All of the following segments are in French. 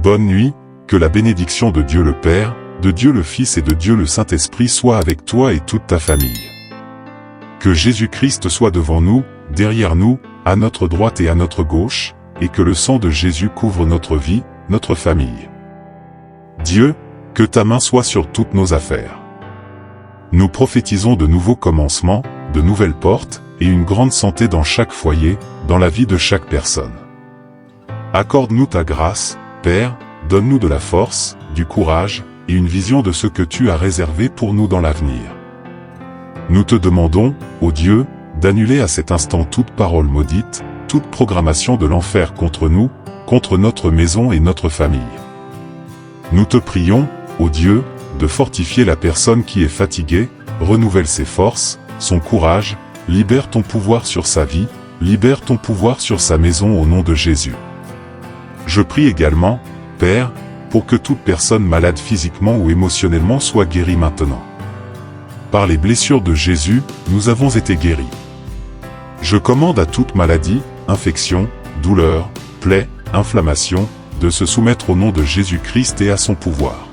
Bonne nuit, que la bénédiction de Dieu le Père, de Dieu le Fils et de Dieu le Saint-Esprit soit avec toi et toute ta famille. Que Jésus-Christ soit devant nous, derrière nous, à notre droite et à notre gauche, et que le sang de Jésus couvre notre vie, notre famille. Dieu, que ta main soit sur toutes nos affaires. Nous prophétisons de nouveaux commencements, de nouvelles portes, et une grande santé dans chaque foyer, dans la vie de chaque personne. Accorde-nous ta grâce, Père, donne-nous de la force, du courage, et une vision de ce que tu as réservé pour nous dans l'avenir. Nous te demandons, ô Dieu, d'annuler à cet instant toute parole maudite, toute programmation de l'enfer contre nous, contre notre maison et notre famille. Nous te prions, ô Dieu, de fortifier la personne qui est fatiguée, renouvelle ses forces, son courage, libère ton pouvoir sur sa vie, libère ton pouvoir sur sa maison au nom de Jésus. Je prie également, Père, pour que toute personne malade physiquement ou émotionnellement soit guérie maintenant. Par les blessures de Jésus, nous avons été guéris. Je commande à toute maladie, infection, douleur, plaie, inflammation, de se soumettre au nom de Jésus-Christ et à son pouvoir.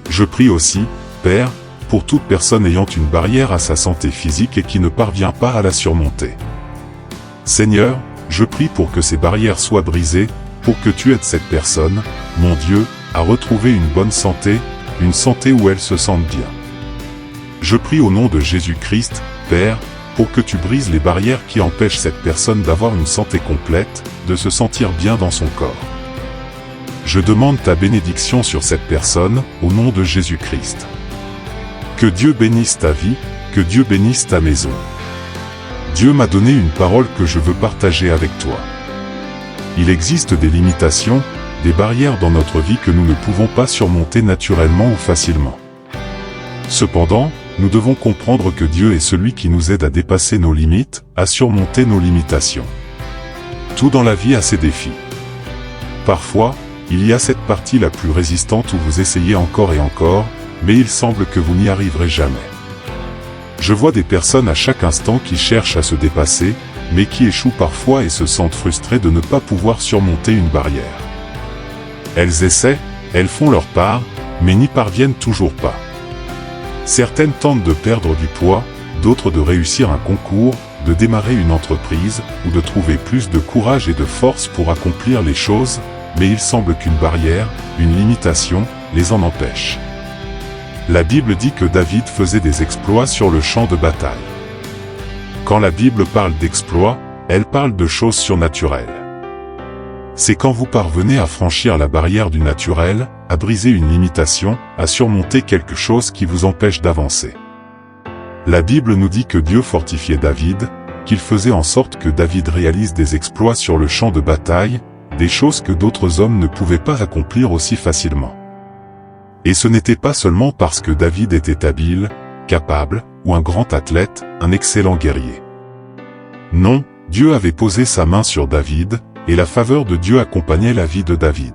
Je prie aussi, Père, pour toute personne ayant une barrière à sa santé physique et qui ne parvient pas à la surmonter. Seigneur, je prie pour que ces barrières soient brisées, pour que tu aides cette personne, mon Dieu, à retrouver une bonne santé, une santé où elle se sente bien. Je prie au nom de Jésus-Christ, Père, pour que tu brises les barrières qui empêchent cette personne d'avoir une santé complète, de se sentir bien dans son corps. Je demande ta bénédiction sur cette personne, au nom de Jésus-Christ. Que Dieu bénisse ta vie, que Dieu bénisse ta maison. Dieu m'a donné une parole que je veux partager avec toi. Il existe des limitations, des barrières dans notre vie que nous ne pouvons pas surmonter naturellement ou facilement. Cependant, nous devons comprendre que Dieu est celui qui nous aide à dépasser nos limites, à surmonter nos limitations. Tout dans la vie a ses défis. Parfois, il y a cette partie la plus résistante où vous essayez encore et encore, mais il semble que vous n'y arriverez jamais. Je vois des personnes à chaque instant qui cherchent à se dépasser, mais qui échouent parfois et se sentent frustrées de ne pas pouvoir surmonter une barrière. Elles essaient, elles font leur part, mais n'y parviennent toujours pas. Certaines tentent de perdre du poids, d'autres de réussir un concours, de démarrer une entreprise, ou de trouver plus de courage et de force pour accomplir les choses, mais il semble qu'une barrière, une limitation, les en empêche. La Bible dit que David faisait des exploits sur le champ de bataille. Quand la Bible parle d'exploits, elle parle de choses surnaturelles. C'est quand vous parvenez à franchir la barrière du naturel, à briser une limitation, à surmonter quelque chose qui vous empêche d'avancer. La Bible nous dit que Dieu fortifiait David, qu'il faisait en sorte que David réalise des exploits sur le champ de bataille, des choses que d'autres hommes ne pouvaient pas accomplir aussi facilement. Et ce n'était pas seulement parce que David était habile, capable, ou un grand athlète, un excellent guerrier. Non, Dieu avait posé sa main sur David, et la faveur de Dieu accompagnait la vie de David.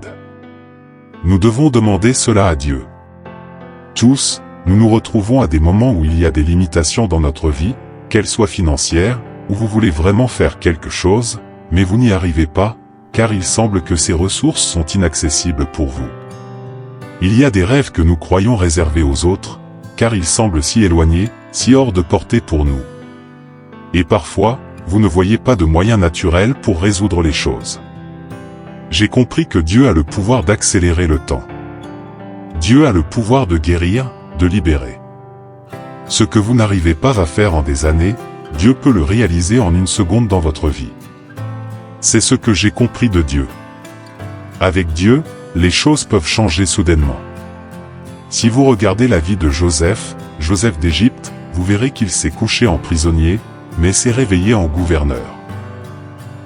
Nous devons demander cela à Dieu. Tous, nous nous retrouvons à des moments où il y a des limitations dans notre vie, qu'elles soient financières, où vous voulez vraiment faire quelque chose, mais vous n'y arrivez pas, car il semble que ces ressources sont inaccessibles pour vous. Il y a des rêves que nous croyons réservés aux autres, car ils semblent si éloignés, si hors de portée pour nous. Et parfois, vous ne voyez pas de moyens naturels pour résoudre les choses. J'ai compris que Dieu a le pouvoir d'accélérer le temps. Dieu a le pouvoir de guérir, de libérer. Ce que vous n'arrivez pas à faire en des années, Dieu peut le réaliser en une seconde dans votre vie. C'est ce que j'ai compris de Dieu. Avec Dieu, les choses peuvent changer soudainement. Si vous regardez la vie de Joseph d'Égypte, vous verrez qu'il s'est couché en prisonnier, mais s'est réveillé en gouverneur.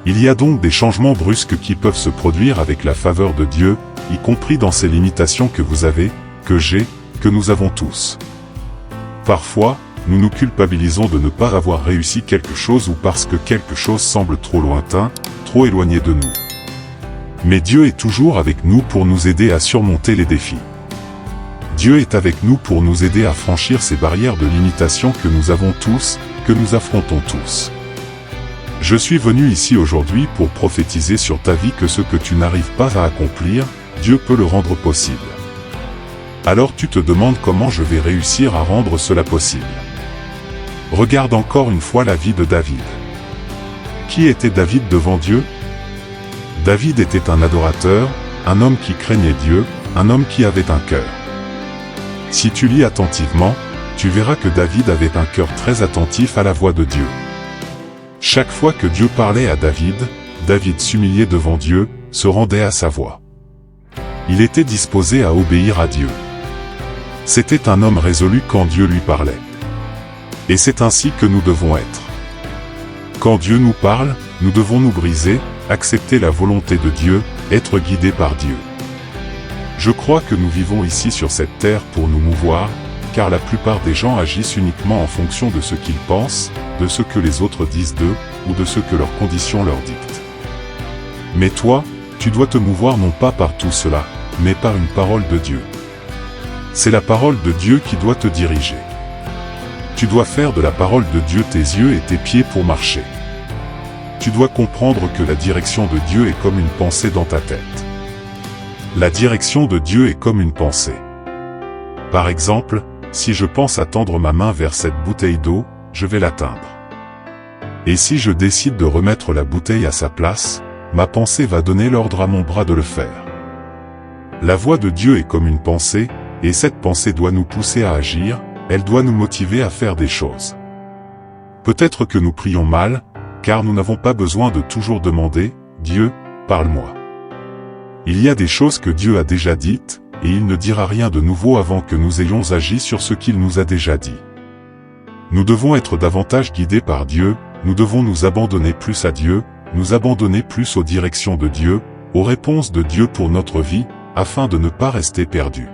Il y a donc des changements brusques qui peuvent se produire avec la faveur de Dieu, y compris dans ces limitations que vous avez, que j'ai, que nous avons tous. Parfois, nous nous culpabilisons de ne pas avoir réussi quelque chose ou parce que quelque chose semble trop lointain, trop éloigné de nous. Mais Dieu est toujours avec nous pour nous aider à surmonter les défis. Dieu est avec nous pour nous aider à franchir ces barrières de limitation que nous avons tous, que nous affrontons tous. Je suis venu ici aujourd'hui pour prophétiser sur ta vie que ce que tu n'arrives pas à accomplir, Dieu peut le rendre possible. Alors tu te demandes comment je vais réussir à rendre cela possible. Regarde encore une fois la vie de David. Qui était David devant Dieu? David était un adorateur, un homme qui craignait Dieu, un homme qui avait un cœur. Si tu lis attentivement, tu verras que David avait un cœur très attentif à la voix de Dieu. Chaque fois que Dieu parlait à David, David s'humiliait devant Dieu, se rendait à sa voix. Il était disposé à obéir à Dieu. C'était un homme résolu quand Dieu lui parlait. Et c'est ainsi que nous devons être. Quand Dieu nous parle, nous devons nous briser, accepter la volonté de Dieu, être guidés par Dieu. Je crois que nous vivons ici sur cette terre pour nous mouvoir, car la plupart des gens agissent uniquement en fonction de ce qu'ils pensent, de ce que les autres disent d'eux, ou de ce que leurs conditions leur dictent. Mais toi, tu dois te mouvoir non pas par tout cela, mais par une parole de Dieu. C'est la parole de Dieu qui doit te diriger. Tu dois faire de la parole de Dieu tes yeux et tes pieds pour marcher. Tu dois comprendre que la direction de Dieu est comme une pensée dans ta tête. La direction de Dieu est comme une pensée. Par exemple, si je pense à tendre ma main vers cette bouteille d'eau, je vais l'atteindre. Et si je décide de remettre la bouteille à sa place, ma pensée va donner l'ordre à mon bras de le faire. La voix de Dieu est comme une pensée, et cette pensée doit nous pousser à agir, elle doit nous motiver à faire des choses. Peut-être que nous prions mal, car nous n'avons pas besoin de toujours demander « Dieu, parle-moi ». Il y a des choses que Dieu a déjà dites, et il ne dira rien de nouveau avant que nous ayons agi sur ce qu'il nous a déjà dit. Nous devons être davantage guidés par Dieu, nous devons nous abandonner plus à Dieu, nous abandonner plus aux directions de Dieu, aux réponses de Dieu pour notre vie, afin de ne pas rester perdus.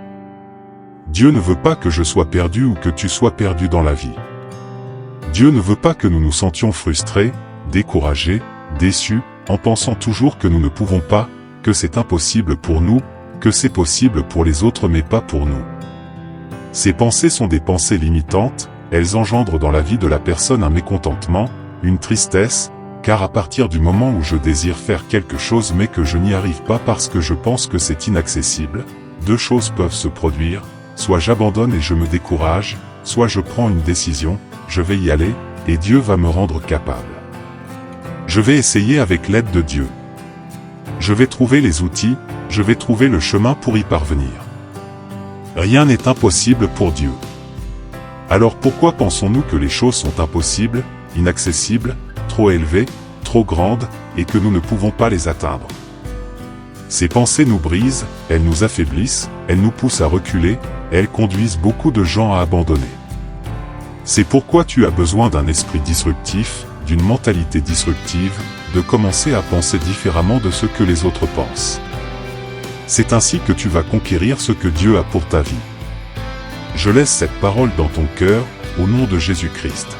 Dieu ne veut pas que je sois perdu ou que tu sois perdu dans la vie. Dieu ne veut pas que nous nous sentions frustrés, découragés, déçus, en pensant toujours que nous ne pouvons pas, que c'est impossible pour nous, que c'est possible pour les autres mais pas pour nous. Ces pensées sont des pensées limitantes, elles engendrent dans la vie de la personne un mécontentement, une tristesse, car à partir du moment où je désire faire quelque chose mais que je n'y arrive pas parce que je pense que c'est inaccessible, deux choses peuvent se produire, soit j'abandonne et je me décourage, soit je prends une décision, je vais y aller, et Dieu va me rendre capable. Je vais essayer avec l'aide de Dieu. Je vais trouver les outils, je vais trouver le chemin pour y parvenir. Rien n'est impossible pour Dieu. Alors pourquoi pensons-nous que les choses sont impossibles, inaccessibles, trop élevées, trop grandes, et que nous ne pouvons pas les atteindre? Ces pensées nous brisent, elles nous affaiblissent, elles nous poussent à reculer, elles conduisent beaucoup de gens à abandonner. C'est pourquoi tu as besoin d'un esprit disruptif, d'une mentalité disruptive, de commencer à penser différemment de ce que les autres pensent. C'est ainsi que tu vas conquérir ce que Dieu a pour ta vie. Je laisse cette parole dans ton cœur, au nom de Jésus-Christ.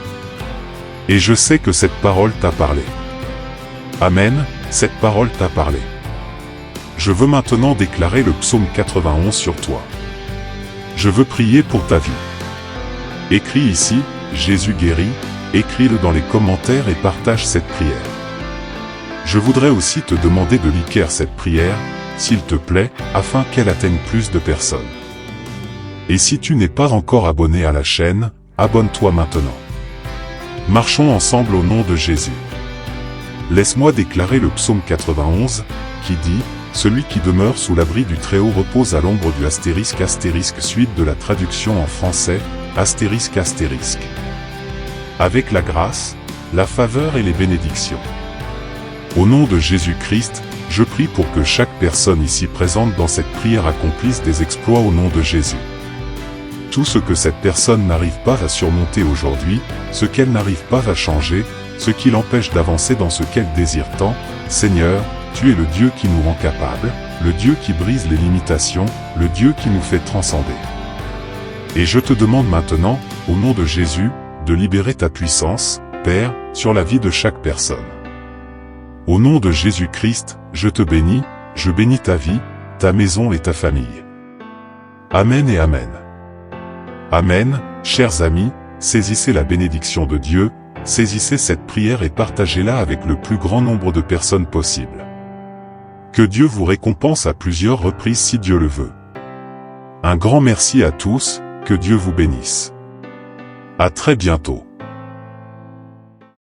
Et je sais que cette parole t'a parlé. Amen, cette parole t'a parlé. Je veux maintenant déclarer le psaume 91 sur toi. Je veux prier pour ta vie. Écris ici, Jésus guérit, écris-le dans les commentaires et partage cette prière. Je voudrais aussi te demander de liker cette prière, s'il te plaît, afin qu'elle atteigne plus de personnes. Et si tu n'es pas encore abonné à la chaîne, abonne-toi maintenant. Marchons ensemble au nom de Jésus. Laisse-moi déclarer le psaume 91, qui dit « Celui qui demeure sous l'abri du Très-Haut repose à l'ombre du ****, suite de la traduction en français, ****. Avec la grâce, la faveur et les bénédictions. Au nom de Jésus-Christ, je prie pour que chaque personne ici présente dans cette prière accomplisse des exploits au nom de Jésus. Tout ce que cette personne n'arrive pas à surmonter aujourd'hui, ce qu'elle n'arrive pas à changer, ce qui l'empêche d'avancer dans ce qu'elle désire tant, Seigneur, tu es le Dieu qui nous rend capables, le Dieu qui brise les limitations, le Dieu qui nous fait transcender. Et je te demande maintenant, au nom de Jésus, de libérer ta puissance, Père, sur la vie de chaque personne. Au nom de Jésus-Christ, je te bénis, je bénis ta vie, ta maison et ta famille. Amen et Amen. Amen, chers amis, saisissez la bénédiction de Dieu, saisissez cette prière et partagez-la avec le plus grand nombre de personnes possible. Que Dieu vous récompense à plusieurs reprises si Dieu le veut. Un grand merci à tous, que Dieu vous bénisse. À très bientôt.